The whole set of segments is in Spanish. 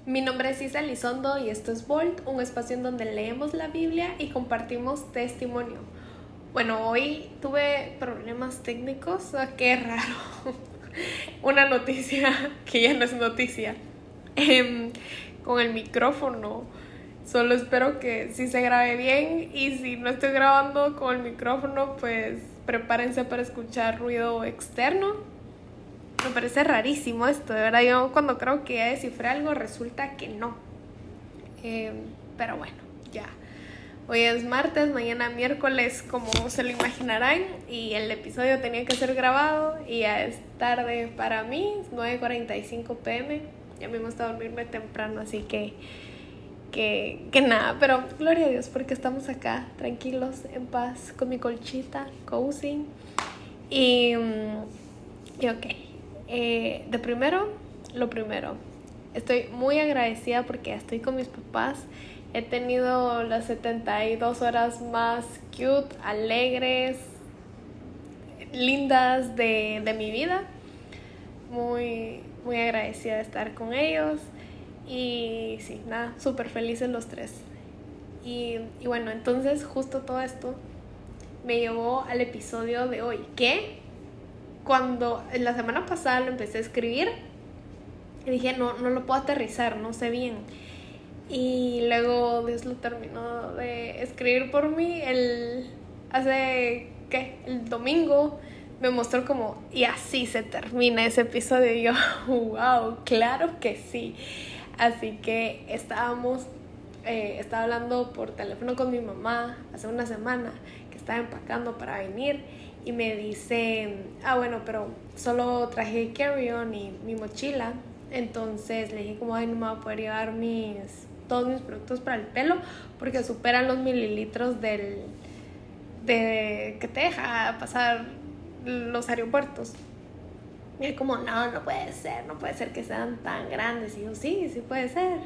Mi nombre es Isa Elizondo y esto es Volt, un espacio en donde leemos la Biblia y compartimos testimonio. Bueno, hoy tuve problemas técnicos, qué raro. Una noticia que ya no es noticia. Con el micrófono. Solo espero que sí se grabe bien, y si no estoy grabando con el micrófono, pues prepárense para escuchar ruido externo. Me parece rarísimo esto, de verdad. Yo cuando creo que ya descifré algo, resulta que no. Pero bueno, ya. Hoy es martes, mañana miércoles, como se lo imaginarán, y el episodio tenía que ser grabado y ya es tarde para mí, 9:45 p.m. Ya me gusta dormirme temprano, así que nada, pero gloria a Dios porque estamos acá tranquilos, en paz, con mi colchita, cozy. Y ok, lo primero, estoy muy agradecida porque estoy con mis papás. He tenido las 72 horas más cute, alegres, lindas de mi vida. Muy, muy agradecida de estar con ellos. Y sí, nada, súper felices los tres. Y bueno, entonces justo todo esto me llevó al episodio de hoy, que cuando la semana pasada lo empecé a escribir, y dije, no lo puedo aterrizar, no sé bien. Y luego Dios lo terminó de escribir por mí el domingo. Me mostró como, y así se termina ese episodio. Y yo, wow, claro que sí. Así que estaba hablando por teléfono con mi mamá hace una semana, que estaba empacando para venir, y me dice, bueno, pero solo traje carry-on y mi mochila. Entonces le dije como, no me voy a poder llevar todos mis productos para el pelo porque superan los mililitros que te deja pasar los aeropuertos. Y él como, no puede ser que sean tan grandes. Y yo, sí puede ser.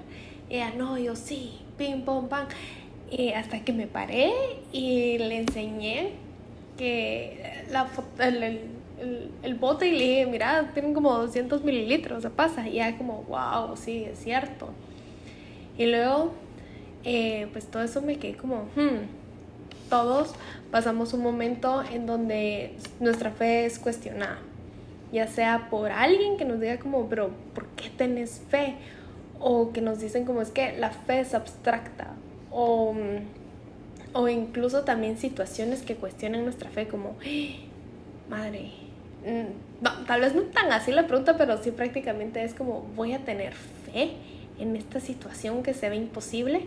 Y ella, no, yo sí, pim, pom, pam. Y hasta que me paré y le enseñé que el bote, y le dije, mira, tienen como 200 mililitros, se pasa. Y ella como, wow, sí, es cierto. Y luego, pues todo eso me quedé como, todos pasamos un momento en donde nuestra fe es cuestionada, ya sea por alguien que nos diga como, pero ¿por qué tenés fe? O que nos dicen como, es que la fe es abstracta, o incluso también situaciones que cuestionan nuestra fe, como, madre, no, tal vez no tan así la pregunta, pero sí prácticamente es como, ¿voy a tener fe en esta situación que se ve imposible?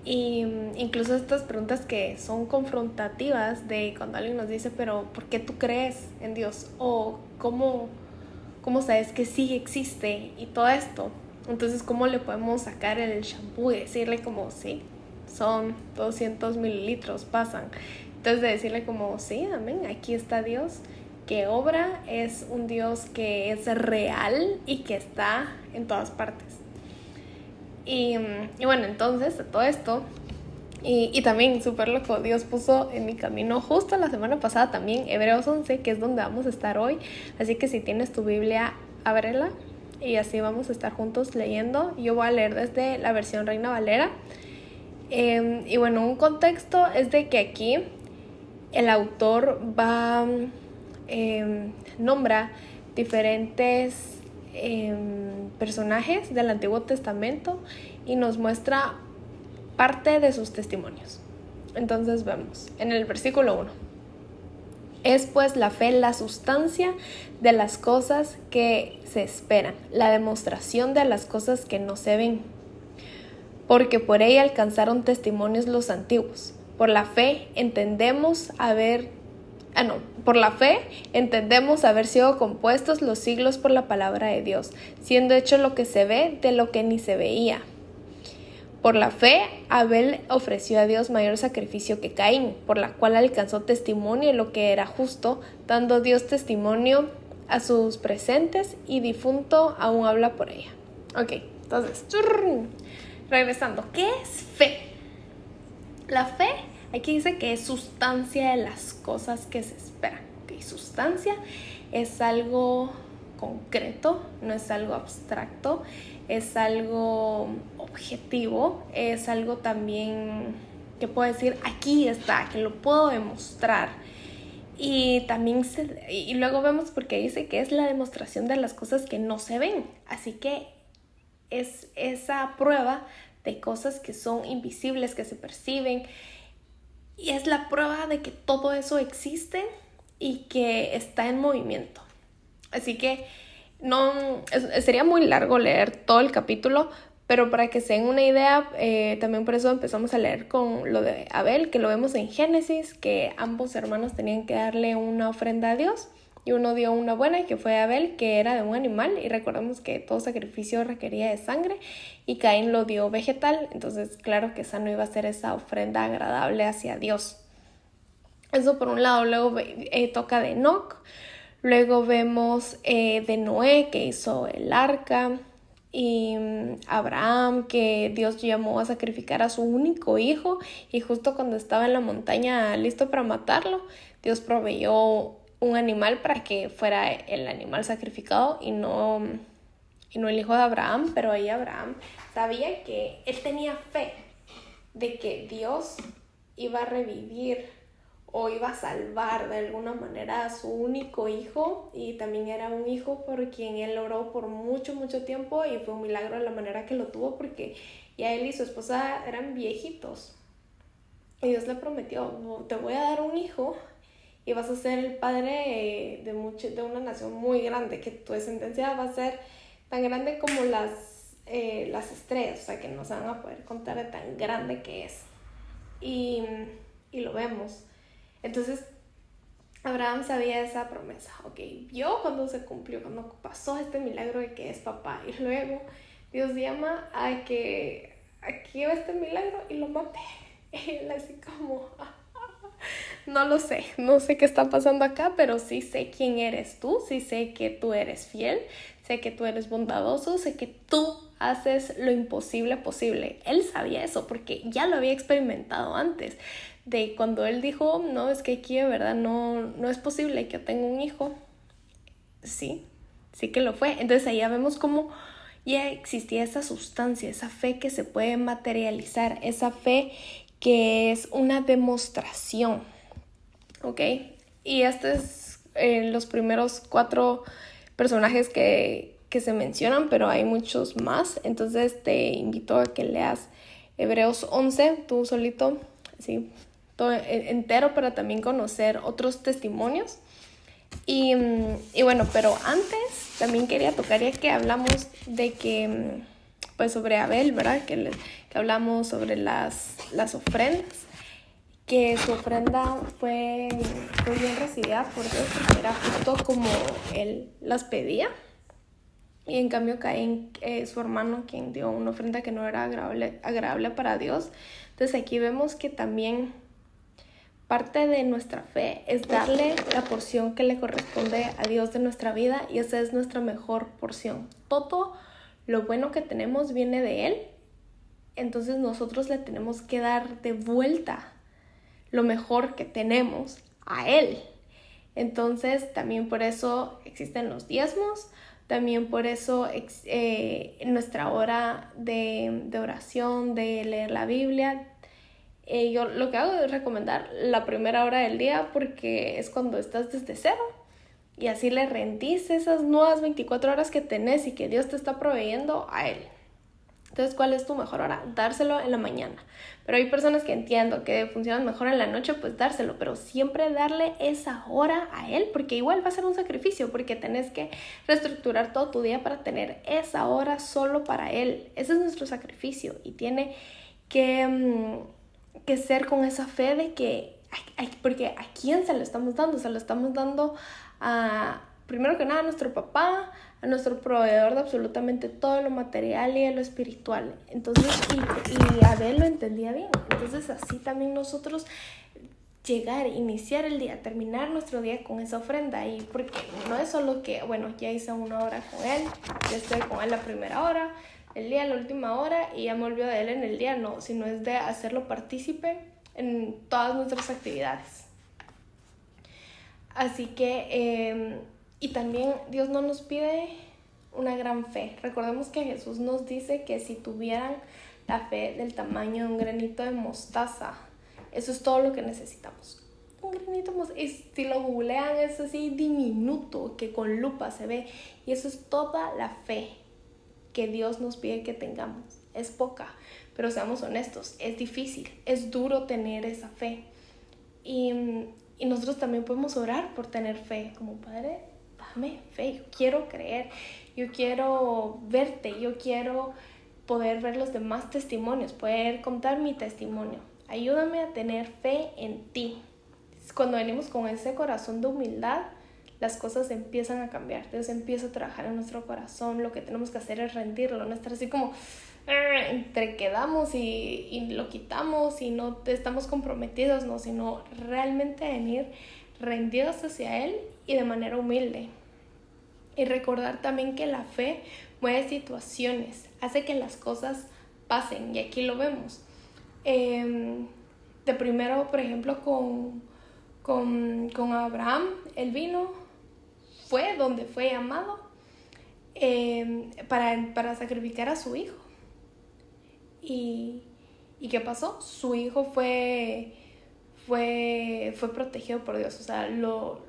Y incluso estas preguntas que son confrontativas, de cuando alguien nos dice, pero ¿por qué tú crees en Dios? O ¿cómo sabes que sí existe? Y todo esto. Entonces, ¿cómo le podemos sacar el shampoo y decirle como, sí, son 200 mililitros, pasan? Entonces, de decirle como, sí, amén, aquí está Dios que obra, es un Dios que es real y que está en todas partes. Y bueno, entonces de todo esto, y también súper loco, Dios puso en mi camino justo la semana pasada también Hebreos 11, que es donde vamos a estar hoy. Así que si tienes tu Biblia, ábrela y así vamos a estar juntos leyendo. Yo voy a leer desde la versión Reina Valera. Y bueno, un contexto es de que aquí el autor nombra diferentes personajes del Antiguo Testamento y nos muestra parte de sus testimonios. Entonces vemos en el versículo 1: es pues la fe la sustancia de las cosas que se esperan, la demostración de las cosas que no se ven, porque por ella alcanzaron testimonios los antiguos. Por la fe entendemos haber sido compuestos los siglos por la palabra de Dios, siendo hecho lo que se ve de lo que ni se veía. Por la fe, Abel ofreció a Dios mayor sacrificio que Caín, por la cual alcanzó testimonio de lo que era justo, dando Dios testimonio a sus presentes, y difunto aún habla por ella. Ok, entonces, regresando, ¿qué es fe? La fe, aquí dice que es sustancia de las cosas que se esperan. Ok, sustancia es algo concreto, no es algo abstracto, es algo objetivo, es algo también que puedo decir, aquí está, que lo puedo demostrar. Y también y luego vemos porque dice que es la demostración de las cosas que no se ven. Así que es esa prueba de cosas que son invisibles, que se perciben. Y es la prueba de que todo eso existe y que está en movimiento. Así que sería muy largo leer todo el capítulo, pero para que se den una idea, también por eso empezamos a leer con lo de Abel, que lo vemos en Génesis, que ambos hermanos tenían que darle una ofrenda a Dios, y uno dio una buena, que fue Abel, que era de un animal, y recordemos que todo sacrificio requería de sangre, y Caín lo dio vegetal, entonces claro que esa no iba a ser esa ofrenda agradable hacia Dios. Eso por un lado. Luego toca de Enoc. Luego vemos de Noé, que hizo el arca, y Abraham, que Dios llamó a sacrificar a su único hijo, y justo cuando estaba en la montaña listo para matarlo, Dios proveyó un animal para que fuera el animal sacrificado y no el hijo de Abraham. Pero ahí Abraham sabía que él tenía fe de que Dios iba a revivir o iba a salvar de alguna manera a su único hijo, y también era un hijo por quien él oró por mucho, mucho tiempo, y fue un milagro la manera que lo tuvo, porque ya él y su esposa eran viejitos. Y Dios le prometió, te voy a dar un hijo y vas a ser el padre de una nación muy grande, que tu descendencia va a ser tan grande como las estrellas, o sea que no se van a poder contar de tan grande que es. Y lo vemos. Entonces, Abraham sabía esa promesa, ok, vio cuando se cumplió, cuando pasó este milagro de que es papá, y luego Dios llama a que aquí va este milagro y lo mate. Él así como, no sé qué está pasando acá, pero sí sé quién eres tú, sí sé que tú eres fiel, sé que tú eres bondadoso, sé que tú haces lo imposible posible. Él sabía eso porque ya lo había experimentado antes, de cuando él dijo, no, es que aquí de verdad no es posible que yo tenga un hijo. Sí que lo fue. Entonces ahí ya vemos cómo ya existía esa sustancia, esa fe que se puede materializar, esa fe que es una demostración, ¿ok? Y estos es los primeros 4 personajes que se mencionan, pero hay muchos más. Entonces te invito a que leas Hebreos 11, tú solito, sí, todo entero, para también conocer otros testimonios. Y bueno, pero antes también quería tocar, ya que hablamos de que, pues sobre Abel, ¿verdad? Que hablamos sobre las ofrendas, que su ofrenda fue bien recibida por Dios, porque era justo como él las pedía. Y en cambio Caín, su hermano, quien dio una ofrenda que no era agradable para Dios. Entonces aquí vemos que también parte de nuestra fe es darle la porción que le corresponde a Dios de nuestra vida, y esa es nuestra mejor porción. Todo lo bueno que tenemos viene de Él, entonces nosotros le tenemos que dar de vuelta lo mejor que tenemos a Él. Entonces también por eso existen los diezmos, también por eso nuestra hora de oración, de leer la Biblia. Yo lo que hago es recomendar la primera hora del día, porque es cuando estás desde cero y así le rendís esas nuevas 24 horas que tenés y que Dios te está proveyendo a Él. Entonces, ¿cuál es tu mejor hora? Dárselo en la mañana. Pero hay personas que entiendo que funcionan mejor en la noche, pues dárselo, pero siempre darle esa hora a Él, porque igual va a ser un sacrificio, porque tenés que reestructurar todo tu día para tener esa hora solo para Él. Ese es nuestro sacrificio, y tiene que ser con esa fe de que, porque ¿a quién se lo estamos dando? Se lo estamos dando a, primero que nada, a nuestro papá, a nuestro proveedor de absolutamente todo lo material y de lo espiritual. Entonces, y Abel lo entendía bien. Entonces así también nosotros llegar, iniciar el día, terminar nuestro día con esa ofrenda. Y porque no es solo que, bueno, ya hice una hora con él, ya estoy con él la primera hora, el día, la última hora, y ya me olvido de él en el día, no, sino es de hacerlo partícipe en todas nuestras actividades. Así que, y también Dios no nos pide una gran fe. Recordemos que Jesús nos dice que si tuvieran la fe del tamaño de un granito de mostaza, eso es todo lo que necesitamos. Un granito de mostaza, y si lo googlean es así diminuto, que con lupa se ve, y eso es toda la fe que Dios nos pide que tengamos. Es poca, pero seamos honestos, es difícil, es duro tener esa fe. Y nosotros también podemos orar por tener fe, como Padre, dame fe, yo quiero creer, yo quiero verte, yo quiero poder ver los demás testimonios, poder contar mi testimonio. Ayúdame a tener fe en ti. Cuando venimos con ese corazón de humildad, las cosas empiezan a cambiar. Dios empieza a trabajar en nuestro corazón. Lo que tenemos que hacer es rendirlo, no estar así como entre quedamos y lo quitamos y no estamos comprometidos, no, sino realmente venir rendidos hacia Él y de manera humilde. Y recordar también que la fe mueve situaciones, hace que las cosas pasen, y aquí lo vemos. De primero, por ejemplo, con Abraham, él vino, fue donde fue llamado para sacrificar a su hijo. ¿Y qué pasó? Su hijo fue protegido por Dios, o sea, lo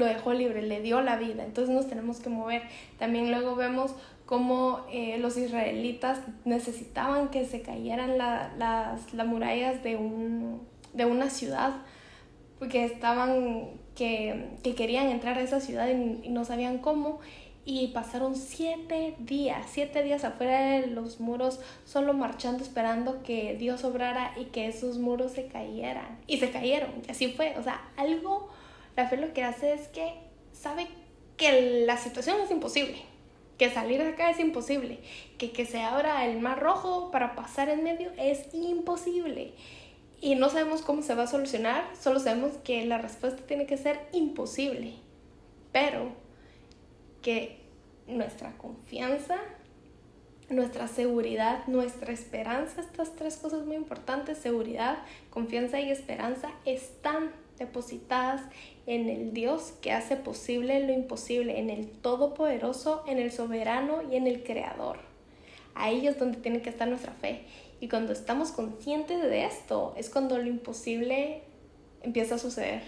dejó libre, le dio la vida. Entonces nos tenemos que mover. También luego vemos cómo los israelitas necesitaban que se cayeran las murallas de una ciudad, porque que querían entrar a esa ciudad y no sabían cómo. Y pasaron 7 días afuera de los muros, solo marchando, esperando que Dios obrara y que esos muros se cayeran. Y se cayeron, y así fue. O sea, la fe lo que hace es que sabe que la situación es imposible, que salir de acá es imposible, que se abra el mar rojo para pasar en medio es imposible. Y no sabemos cómo se va a solucionar, solo sabemos que la respuesta tiene que ser imposible. Pero que nuestra confianza, nuestra seguridad, nuestra esperanza, estas 3 cosas muy importantes, seguridad, confianza y esperanza, están depositadas en el Dios que hace posible lo imposible, en el Todopoderoso, en el Soberano y en el Creador. Ahí es donde tiene que estar nuestra fe. Y cuando estamos conscientes de esto, es cuando lo imposible empieza a suceder.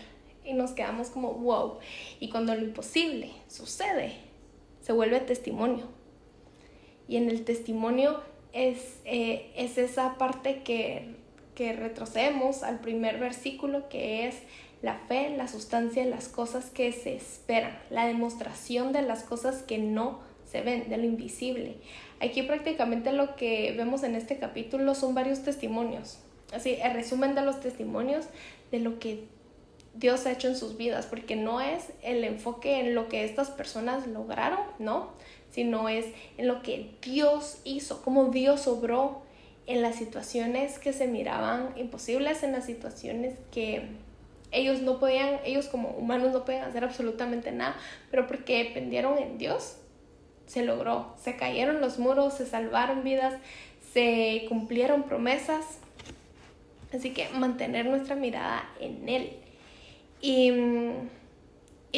Y nos quedamos como wow. Y cuando lo imposible sucede, se vuelve testimonio. Y en el testimonio es esa parte que retrocedemos al primer versículo, que es la fe, la sustancia de las cosas que se esperan, la demostración de las cosas que no se ven, de lo invisible. Aquí prácticamente lo que vemos en este capítulo son varios testimonios. Así, el resumen de los testimonios de lo que Dios ha hecho en sus vidas, porque no es el enfoque en lo que estas personas lograron, ¿no? Sino es en lo que Dios hizo, cómo Dios obró en las situaciones que se miraban imposibles, en las situaciones que ellos como humanos no podían hacer absolutamente nada, pero porque dependieron en Dios, se logró. Se cayeron los muros, se salvaron vidas, se cumplieron promesas. Así que mantener nuestra mirada en Él. Y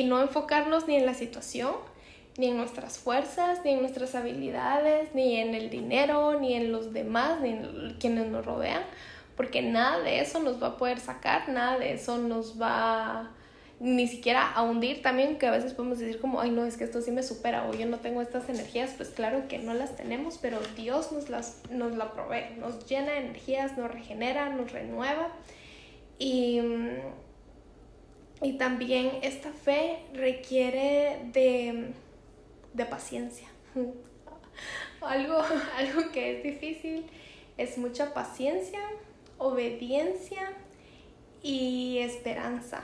no enfocarnos ni en la situación, ni en nuestras fuerzas, ni en nuestras habilidades, ni en el dinero, ni en los demás, ni en quienes nos rodean, porque nada de eso nos va a poder sacar, nada de eso nos va ni siquiera a hundir. También, que a veces podemos decir como, ay no, es que esto sí me supera, o yo no tengo estas energías. Pues claro que no las tenemos, pero Dios nos la provee, nos llena de energías, nos regenera, nos renueva. Y también esta fe requiere de paciencia. Algo que es difícil es mucha paciencia, obediencia y esperanza.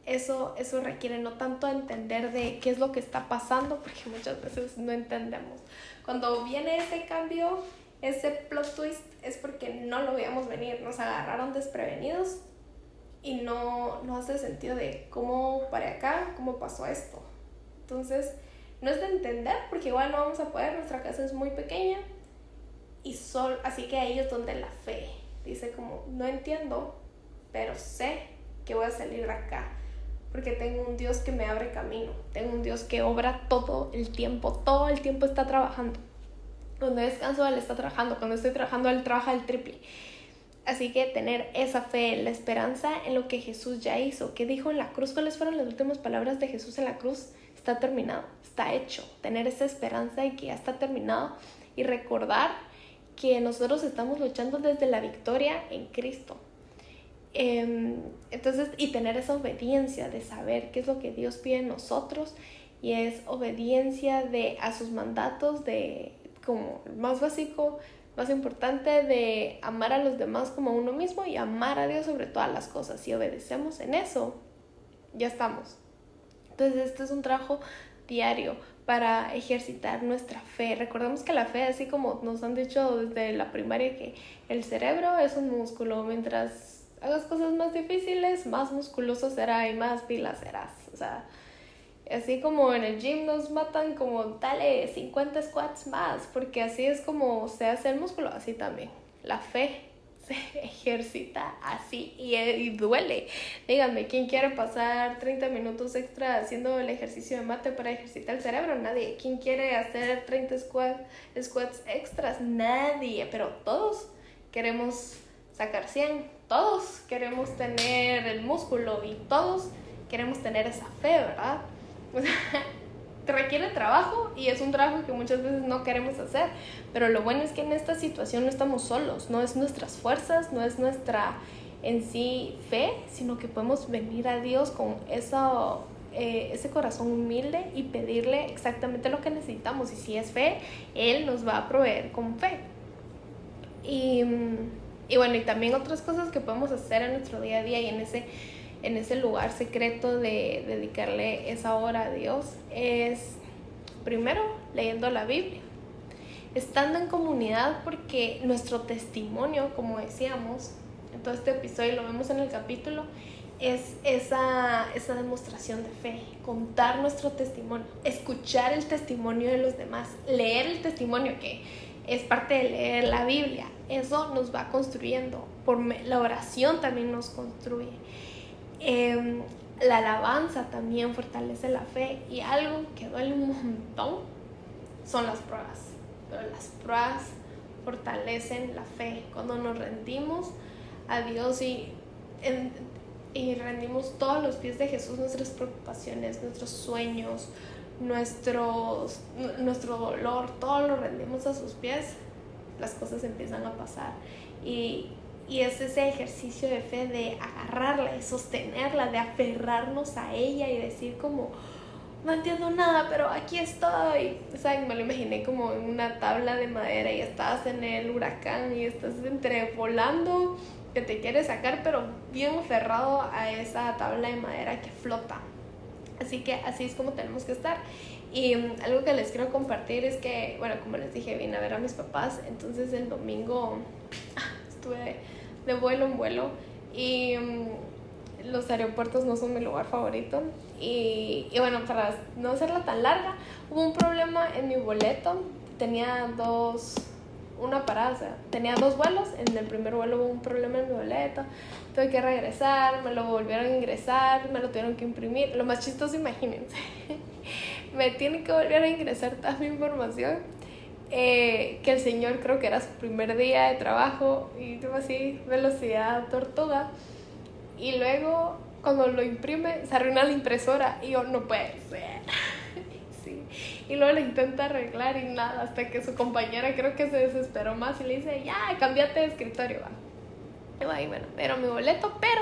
Eso requiere no tanto entender de qué es lo que está pasando, porque muchas veces no entendemos. Cuando viene ese cambio, ese plot twist, es porque no lo veíamos venir, nos agarraron desprevenidos y no hace sentido de cómo para acá, cómo pasó esto. Entonces, no es de entender, porque igual no vamos a poder, nuestra casa es muy pequeña, así que ahí es donde la fe dice como, no entiendo, pero sé que voy a salir de acá. porque tengo un Dios que me abre camino, tengo un Dios que obra todo el tiempo está trabajando. Cuando descanso, Él está trabajando, cuando estoy trabajando, Él trabaja el triple. Así que tener esa fe, la esperanza en lo que Jesús ya hizo. ¿Qué dijo en la cruz? ¿Cuáles fueron las últimas palabras de Jesús en la cruz? Está terminado, está hecho. Tener esa esperanza de que ya está terminado y recordar que nosotros estamos luchando desde la victoria en Cristo. Entonces, y tener esa obediencia de saber qué es lo que Dios pide en nosotros, y es obediencia a sus mandatos, de como más básico, más importante, de amar a los demás como a uno mismo y amar a Dios sobre todas las cosas. Si obedecemos en eso, ya estamos. Entonces este es un trabajo diario para ejercitar nuestra fe. Recordemos que la fe, así como nos han dicho desde la primaria, que el cerebro es un músculo. Mientras hagas cosas más difíciles, más musculoso será y más pilas serás. O sea, así como en el gym nos matan como dale 50 squats más, porque así es como se hace el músculo, así también la fe se ejercita así y duele. Díganme, ¿quién quiere pasar 30 minutos extra haciendo el ejercicio de mate para ejercitar el cerebro? Nadie. ¿Quién quiere hacer 30 squats extras? Nadie. Pero todos queremos sacar 100, todos queremos tener el músculo y todos queremos tener esa fe, ¿verdad? O sea, te requiere trabajo y es un trabajo que muchas veces no queremos hacer, pero lo bueno es que en esta situación no estamos solos, no es nuestras fuerzas, no es nuestra en sí fe, sino que podemos venir a Dios con ese corazón humilde y pedirle exactamente lo que necesitamos, y si es fe, Él nos va a proveer con fe. Y bueno, y también otras cosas que podemos hacer en nuestro día a día y en ese lugar secreto de dedicarle esa hora a Dios es, primero, leyendo la Biblia, estando en comunidad, porque nuestro testimonio, como decíamos en todo este episodio, lo vemos en el capítulo, es esa demostración de fe, contar nuestro testimonio, escuchar el testimonio de los demás, leer el testimonio, que es parte de leer la Biblia. Eso nos va construyendo. La oración también nos construye. La alabanza también fortalece la fe, y algo que duele un montón son las pruebas, pero las pruebas fortalecen la fe. Cuando nos rendimos a Dios y rendimos todos los pies de Jesús, nuestras preocupaciones, nuestros sueños, nuestro dolor, todo lo rendimos a sus pies, las cosas empiezan a pasar. Y es ese ejercicio de fe, de agarrarla, de sostenerla, de aferrarnos a ella y decir como, no entiendo nada, pero aquí estoy. O sea, me lo imaginé como en una tabla de madera y estás en el huracán y estás entre volando, que te quiere sacar, pero bien aferrado a esa tabla de madera que flota. Así que así es como tenemos que estar. Y algo que les quiero compartir es que, bueno, como les dije, vine a ver a mis papás. Entonces el domingo estuve de vuelo en vuelo, y los aeropuertos no son mi lugar favorito. Y bueno, para no hacerla tan larga, hubo un problema en mi boleto. Tenía una parada, o sea, tenía 2 vuelos. En el primer vuelo hubo un problema en mi boleto, tuve que regresar, me lo volvieron a ingresar, me lo tuvieron que imprimir. Lo más chistoso, imagínense, me tienen que volver a ingresar toda mi información, que el señor, creo que era su primer día de trabajo, y tuvo así velocidad tortuga, y luego cuando lo imprime se arruina la impresora y yo, no puede ser. Sí. Y luego le intenta arreglar y nada, hasta que su compañera creo que se desesperó más y le dice, ya, cámbiate de escritorio, va. Y bueno, era mi boleto, pero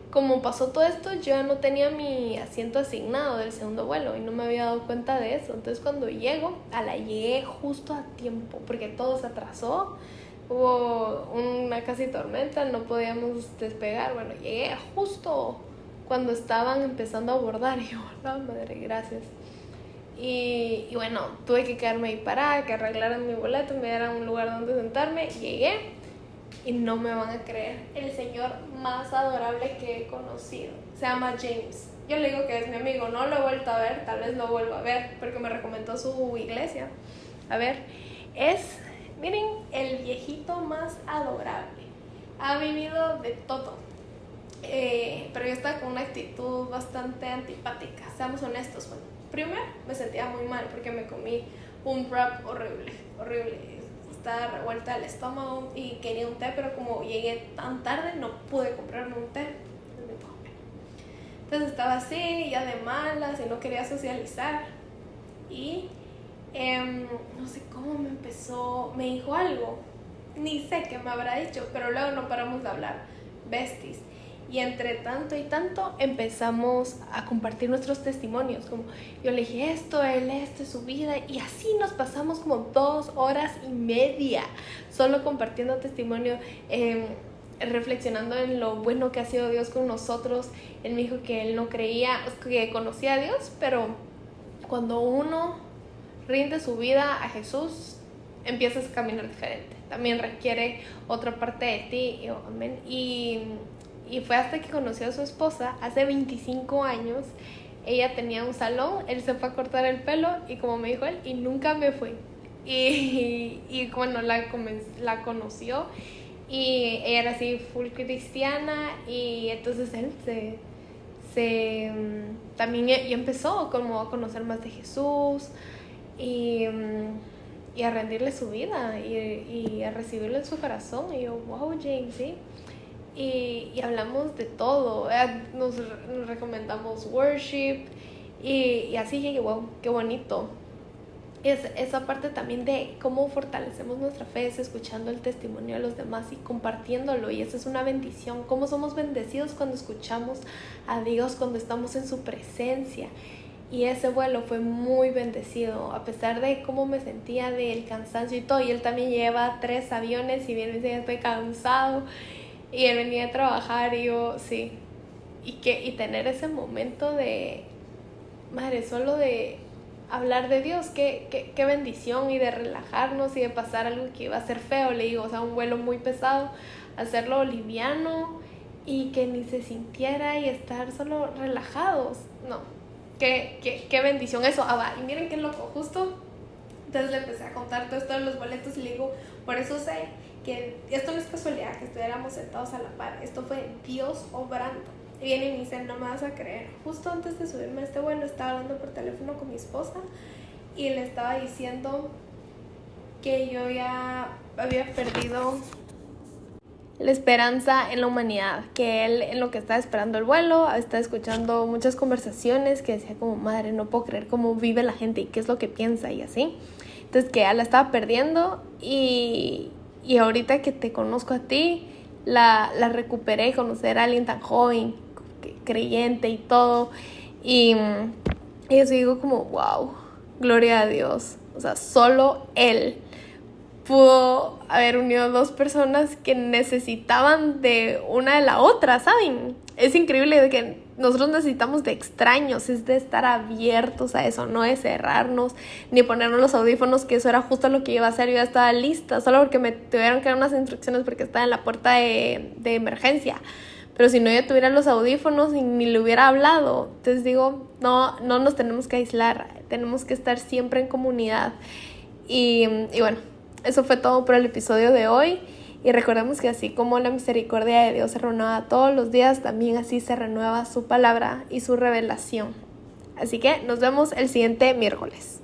como pasó todo esto, yo ya no tenía mi asiento asignado del segundo vuelo y no me había dado cuenta de eso. Entonces cuando llegué justo a tiempo, porque todo se atrasó, hubo una casi tormenta, no podíamos despegar. Bueno, llegué justo cuando estaban empezando a abordar, y yo, la madre, gracias. Y bueno, tuve que quedarme ahí parada, que arreglaran mi boleto, me dieran un lugar donde sentarme. Llegué y no me van a creer, el señor más adorable que he conocido se llama James. Yo le digo que es mi amigo, no lo he vuelto a ver, tal vez lo vuelva a ver porque me recomendó su iglesia. A ver, miren, el viejito más adorable. Ha vivido de todo. Pero yo estaba con una actitud bastante antipática, seamos honestos. Bueno, primero me sentía muy mal porque me comí un wrap horrible. Estaba revuelta el estómago y quería un té, pero como llegué tan tarde no pude comprarme un té. Entonces estaba así, ya de malas, y no quería socializar. Y no sé cómo me dijo algo, ni sé qué me habrá dicho, pero luego no paramos de hablar, besties. Y entre tanto y tanto empezamos a compartir nuestros testimonios, como yo le dije esto, él esto, su vida, y así nos pasamos como 2 horas y media solo compartiendo testimonio, reflexionando en lo bueno que ha sido Dios con nosotros. Él me dijo que él no creía, que conocía a Dios, pero cuando uno rinde su vida a Jesús, empiezas a caminar diferente. También requiere otra parte de ti. Y, amén. Y fue hasta que conoció a su esposa, hace 25 años. Ella tenía un salón, él se fue a cortar el pelo y como me dijo él, y nunca me fui. Y bueno, la conoció y ella era así full cristiana, y entonces él también y empezó como a conocer más de Jesús y a rendirle su vida y a recibirlo en su corazón. Y yo, wow, James, ¿sí? Y hablamos de todo, nos recomendamos worship y así llegué, wow, qué bonito. Es esa parte también de cómo fortalecemos nuestra fe, es escuchando el testimonio de los demás y compartiéndolo, y esa es una bendición. Cómo somos bendecidos cuando escuchamos a Dios, cuando estamos en su presencia. Y ese vuelo fue muy bendecido, a pesar de cómo me sentía del cansancio y todo. Y él también lleva 3 aviones y bien me decía, estoy cansado. Y él venía a trabajar y yo, sí. Y tener ese momento de, madre, solo de hablar de Dios, qué bendición, y de relajarnos y de pasar algo que iba a ser feo, le digo, o sea, un vuelo muy pesado, hacerlo liviano y que ni se sintiera y estar solo relajados. No, qué bendición eso. Y miren qué loco, justo entonces le empecé a contar todo esto de los boletos y le digo, por eso sé que esto no es casualidad que estuviéramos sentados a la par, esto fue Dios obrando. Y viene y me dice, no me vas a creer, justo antes de subirme a este vuelo estaba hablando por teléfono con mi esposa y le estaba diciendo que yo ya había perdido la esperanza en la humanidad, que él en lo que estaba esperando el vuelo, estaba escuchando muchas conversaciones que decía como, madre, no puedo creer cómo vive la gente y qué es lo que piensa y así. Entonces que ya la estaba perdiendo y ahorita que te conozco a ti, la recuperé, conocer a alguien tan joven, creyente y todo. Y eso digo como, wow, gloria a Dios. O sea, solo Él pudo haber unido 2 personas que necesitaban de una de la otra, ¿saben? Es increíble de que nosotros necesitamos de extraños, es de estar abiertos a eso, no de cerrarnos, ni ponernos los audífonos, que eso era justo lo que iba a hacer. Yo ya estaba lista, solo porque me tuvieron que dar unas instrucciones porque estaba en la puerta de emergencia. Pero si no, yo tuviera los audífonos y ni le hubiera hablado. Entonces digo, no nos tenemos que aislar, tenemos que estar siempre en comunidad. Y bueno, eso fue todo por el episodio de hoy. Y recordemos que así como la misericordia de Dios se renueva todos los días, también así se renueva su palabra y su revelación. Así que nos vemos el siguiente miércoles.